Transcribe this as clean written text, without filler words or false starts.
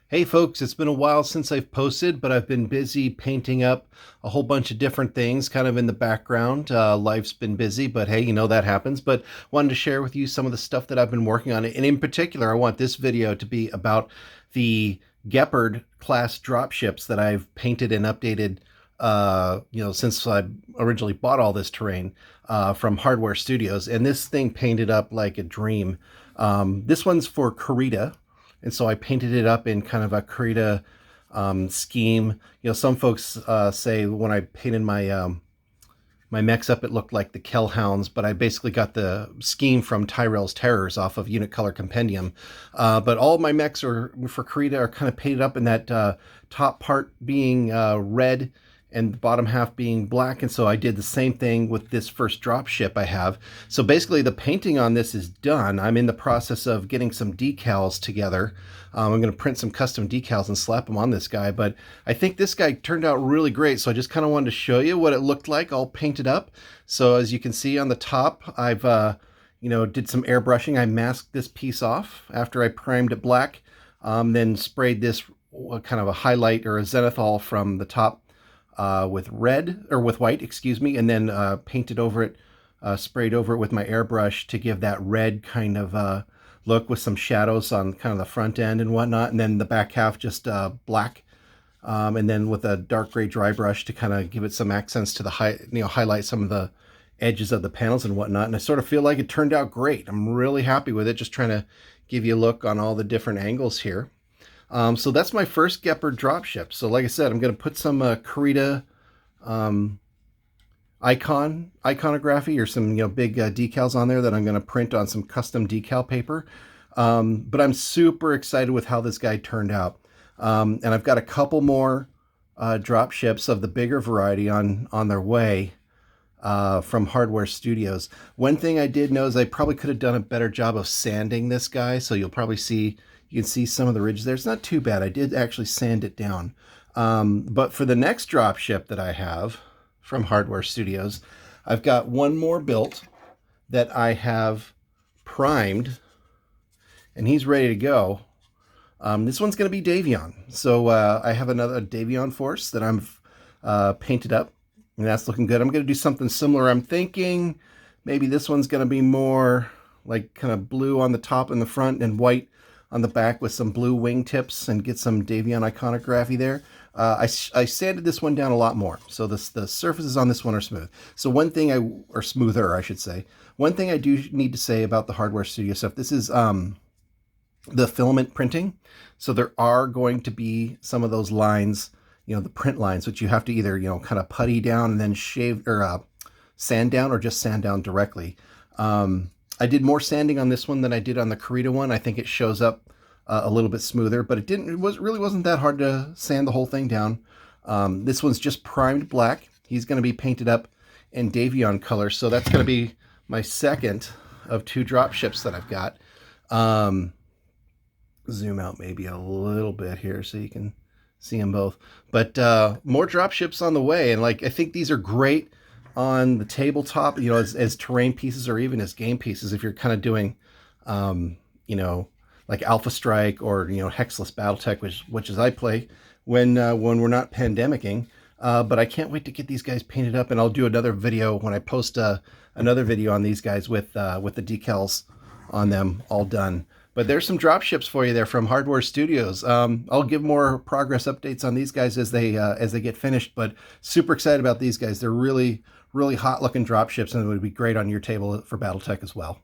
Hey folks, it's been a while since I've posted, but I've been busy painting up a whole bunch of different things kind of in the background. Life's been busy, but hey, that happens. But wanted to share with you some of the stuff that I've been working on. And in particular, I want this video to be about the Gepard class dropships that I've painted and updated, since I originally bought all this terrain from Hardware Studios. And this thing painted up like a dream. This one's for Karita. And so I painted it up in kind of a Karita scheme. Some folks say when I painted my mechs up, it looked like the Kellhounds, but I basically got the scheme from Tyrell's Terrors off of Unit Color Compendium. But all of my mechs for Karita are kind of painted up in that top part being red and the bottom half being black. And so I did the same thing with this first dropship I have. So basically the painting on this is done. I'm in the process of getting some decals together. I'm going to print some custom decals and slap them on this guy, but I think this guy turned out really great. So I just kind of wanted to show you what it looked like all painted up. So as you can see on the top, I've did some airbrushing. I masked this piece off after I primed it black, then sprayed this kind of a highlight or a zenithal from the top with white, excuse me, and then painted over it, sprayed over it with my airbrush to give that red kind of look with some shadows on kind of the front end and whatnot, and then the back half just black, and then with a dark gray dry brush to kind of give it some accents to the highlight some of the edges of the panels and whatnot. And I sort of feel like it turned out great. I'm really happy with it. Just trying to give you a look on all the different angles here. So that's my first Gepard dropship. So like I said, I'm going to put some Karita iconography or some big decals on there that I'm going to print on some custom decal paper. But I'm super excited with how this guy turned out. And I've got a couple more dropships of the bigger variety on their way from Hardware Studios. One thing I did know is I probably could have done a better job of sanding this guy. So you'll probably see, you can see some of the ridges there. It's not too bad. I did actually sand it down. But for the next dropship that I have from Hardware Studios, I've got one more built that I have primed, and he's ready to go. This one's going to be Davion. So I have another Davion force that I'm painted up, and that's looking good. I'm going to do something similar. I'm thinking maybe this one's going to be more like kind of blue on the top and the front and white on the back with some blue wingtips and get some Davion iconography there. I sanded this one down a lot more, so the surfaces on this one are smooth. So or smoother, I should say. One thing I do need to say about the Hardware Studio stuff, this is the filament printing. So there are going to be some of those lines, the print lines, which you have to either, kind of putty down and then shave or sand down, or just sand down directly. I did more sanding on this one than I did on the Karita one. I think it shows up a little bit smoother, but it really wasn't that hard to sand the whole thing down. This one's just primed black. He's going to be painted up in Davion color. So that's going to be my second of two dropships that I've got. Zoom out maybe a little bit here so you can see them both. But more dropships on the way. And I think these are great on the tabletop, as terrain pieces or even as game pieces, if you're kind of doing, like Alpha Strike or, Hexless Battletech, which is I play when we're not pandemicking. But I can't wait to get these guys painted up, and I'll do another video when I post another video on these guys with the decals on them all done. But there's some dropships for you there from Hardware Studios. I'll give more progress updates on these guys as they get finished, but super excited about these guys. They're really, really hot looking dropships, and it would be great on your table for Battletech as well.